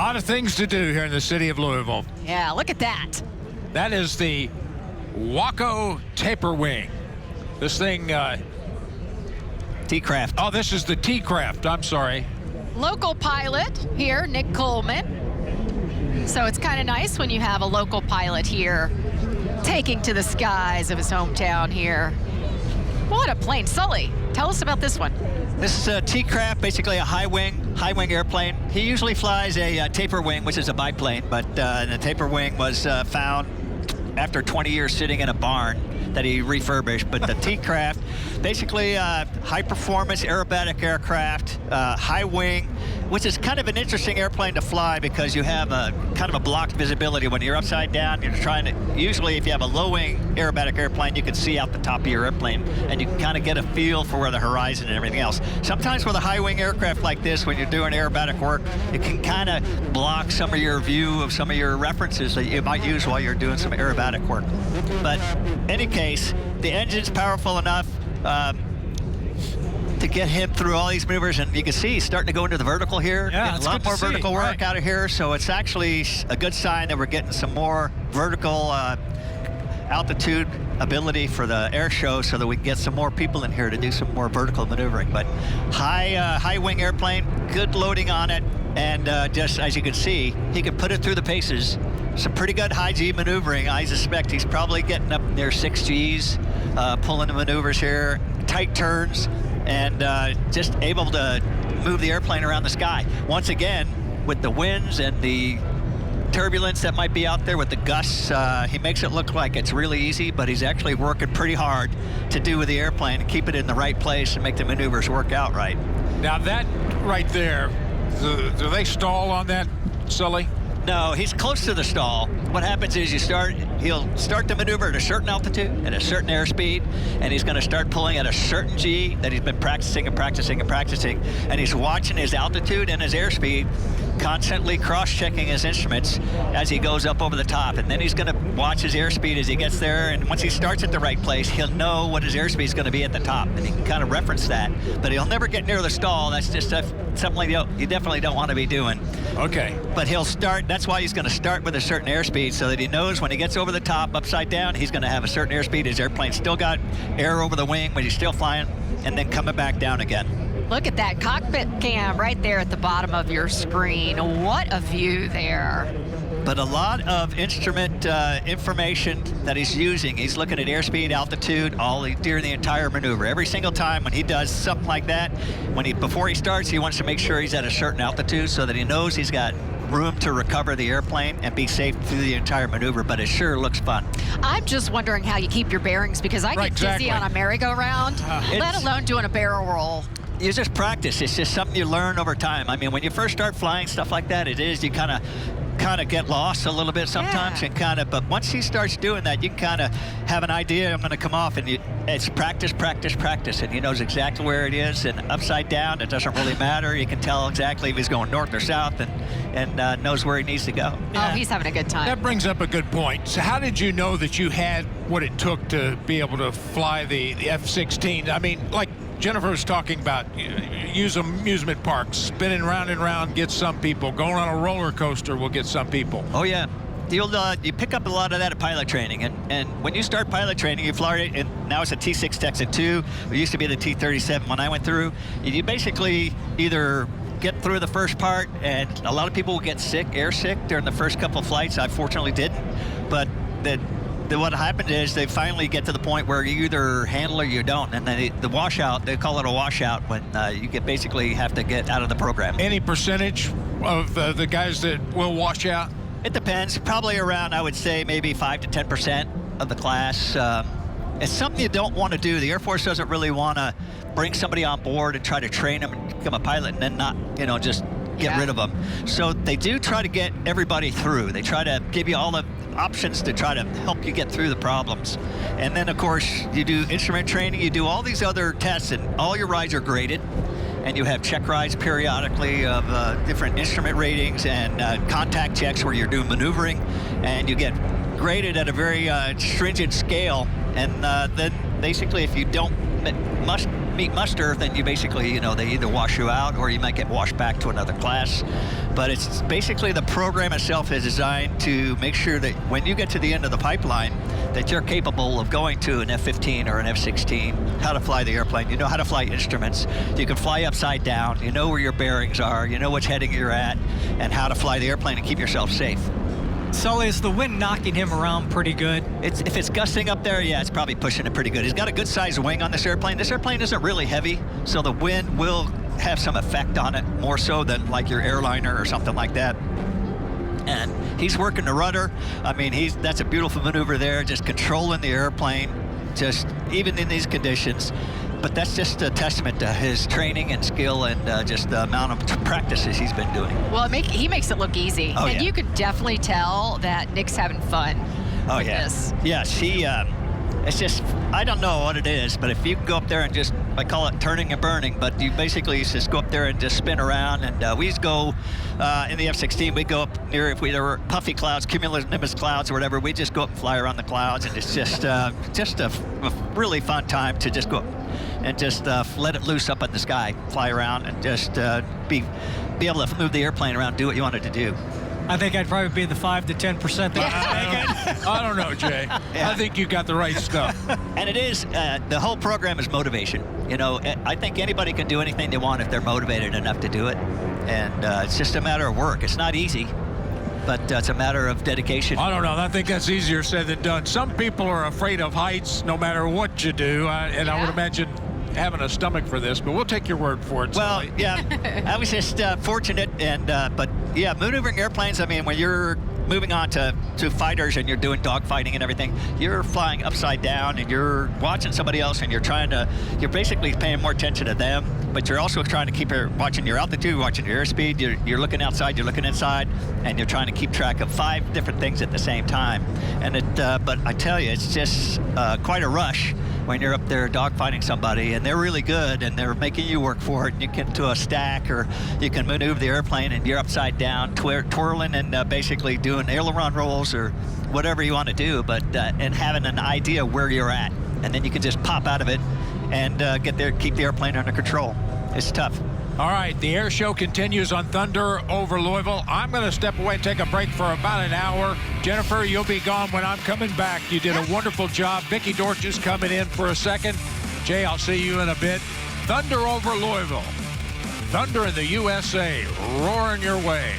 lot of things to do here in the city of Louisville. Yeah, look at that. That is the Waco Taper Wing. This thing, T-Craft. oh, this is the T-Craft, I'm sorry. Local pilot here, Nick Coleman. So it's kind of nice when you have a local pilot here taking to the skies of his hometown here. What a plane. Sully, tell us about this one. This is a T-Craft, basically a high wing airplane. He usually flies a taper wing, which is a biplane, but the taper wing was found after 20 years sitting in a barn that he refurbished. But the T-Craft, basically high performance aerobatic aircraft, high wing, which is kind of an interesting airplane to fly because you have a kind of a blocked visibility. When you're upside down, you're trying to, usually if you have a low wing aerobatic airplane, you can see out the top of your airplane and you can kind of get a feel for where the horizon and everything else. Sometimes with a high wing aircraft like this, when you're doing aerobatic work, it can kind of block some of your view of some of your references that you might use while you're doing some aerobatic work. But in any case, the engine's powerful enough to get him through all these maneuvers, and you can see he's starting to go into the vertical here. Yeah, a lot more vertical work out of here, so it's actually a good sign that we're getting some more vertical altitude ability for the air show so that we can get some more people in here to do some more vertical maneuvering. But high wing airplane, good loading on it, and just as you can see, he can put it through the paces. Some pretty good high G maneuvering. I suspect he's probably getting up near 6 Gs, pulling the maneuvers here, tight turns, and just able to move the airplane around the sky. Once again, with the winds and the turbulence that might be out there with the gusts, he makes it look like it's really easy, but he's actually working pretty hard to do with the airplane and keep it in the right place and make the maneuvers work out right. Now that right there, do they stall on that, Sully? No, he's close to the stall. What happens is he'll start the maneuver at a certain altitude, at a certain airspeed, and he's going to start pulling at a certain G that he's been practicing and practicing and practicing, and he's watching his altitude and his airspeed, constantly cross-checking his instruments as he goes up over the top, and then he's going to watch his airspeed as he gets there, and once he starts at the right place, he'll know what his airspeed is going to be at the top, and he can kind of reference that, but he'll never get near the stall. That's just something you definitely don't want to be doing. Okay. But he'll start, that's why he's going to start with a certain airspeed so that he knows when he gets over the top, upside down, he's going to have a certain airspeed. His airplane's still got air over the wing, but he's still flying, and then coming back down again. Look at that cockpit cam right there at the bottom of your screen. What a view there. But a lot of instrument information that he's using. He's looking at airspeed, altitude, during the entire maneuver. Every single time when he does something like that, before he starts, he wants to make sure he's at a certain altitude so that he knows he's got room to recover the airplane and be safe through the entire maneuver, but it sure looks fun. I'm just wondering how you keep your bearings, because I get dizzy on a merry-go-round, let alone doing a barrel roll. You just practice. It's just something you learn over time. I mean, when you first start flying stuff like that, you kind of get lost a little bit sometimes, but once he starts doing that, you can kind of have an idea I'm going to come off, and it's practice, practice, practice, and he knows exactly where it is, and upside down, it doesn't really matter. You can tell exactly if he's going north or south, and knows where he needs to go. Oh, he's having a good time. That brings up a good point. So how did you know that you had what it took to be able to fly the F-16? I mean, like Jennifer was talking about, use amusement parks, spinning round and round gets some people. Going on a roller coaster will get some people. Oh, yeah. You pick up a lot of that at pilot training, and when you start pilot training, you fly, and now it's a T6 Texan 2. It used to be the T-37 when I went through. You basically either get through the first part, and a lot of people will get sick, air sick, during the first couple of flights. I fortunately didn't, but what happened is they finally get to the point where you either handle or you don't, and then the washout, they call it a washout when you basically have to get out of the program. Any percentage of the guys that will wash out? It depends. Probably around, I would say, maybe 5 to 10% of the class. It's something you don't want to do. The Air Force doesn't really want to bring somebody on board and try to train them and become a pilot and then not, just get rid of them. So they do try to get everybody through. They try to give you all the options to try to help you get through the problems. And then, of course, you do instrument training, you do all these other tests, and all your rides are graded. And you have check rides periodically of different instrument ratings and contact checks where you're doing maneuvering. And you get graded at a very stringent scale. And then basically, if you don't meet muster, then you basically, you know, they either wash you out or you might get washed back to another class. But it's basically the program itself is designed to make sure that when you get to the end of the pipeline, that you're capable of going to an F-15 or an F-16, how to fly the airplane. You know how to fly instruments. You can fly upside down. You know where your bearings are. You know which heading you're at, and how to fly the airplane and keep yourself safe. Sully, is the wind knocking him around pretty good? If it's gusting up there, yeah, it's probably pushing it pretty good. He's got a good sized wing on this airplane. This airplane isn't really heavy, so the wind will have some effect on it, more so than like your airliner or something like that. And he's working the rudder. I mean, that's a beautiful maneuver there, just controlling the airplane, just even in these conditions. But that's just a testament to his training and skill and just the amount of practices he's been doing. Well, he makes it look easy. Oh, and yeah. you could definitely tell that Nick's having fun with this. Yeah, it's just, I don't know what it is, but if you go up there and just, I call it turning and burning, but you basically just go up there and just spin around. And we used to go, in the F-16, we'd go up near, if there were puffy clouds, cumulonimbus clouds or whatever, we'd just go up and fly around the clouds. And it's just a really fun time to just go up and just let it loose up in the sky, fly around and just be able to move the airplane around, do what you wanted to do. I think I'd probably be the 5 to 10% that I don't know, Jay. Yeah. I think you got the right stuff. And it is, the whole program is motivation. You know, I think anybody can do anything they want if they're motivated enough to do it. And it's just a matter of work. It's not easy, but it's a matter of dedication. I don't know. I think that's easier said than done. Some people are afraid of heights no matter what you do. I would imagine having a stomach for this, but we'll take your word for it. Well, Sully. yeah, I was just fortunate, and but yeah, maneuvering airplanes. I mean, when you're moving on to fighters and you're doing dogfighting and everything, you're flying upside down and you're watching somebody else and you're basically paying more attention to them, but you're also trying to keep watching your altitude, watching your airspeed. You're looking outside, you're looking inside, and you're trying to keep track of 5 different things at the same time. And but I tell you, it's just quite a rush when you're up there dogfighting somebody and they're really good and they're making you work for it, and you can do a stack or you can maneuver the airplane and you're upside down twirling and basically doing aileron rolls or whatever you want to do, but and having an idea where you're at, and then you can just pop out of it and get there, keep the airplane under control. It's tough. All right, the air show continues on Thunder over Louisville. I'm going to step away and take a break for about an hour. Jennifer, you'll be gone when I'm coming back. You did a wonderful job. Vicki Dortch is coming in for a second. Jay, I'll see you in a bit. Thunder over Louisville. Thunder in the USA, roaring your way.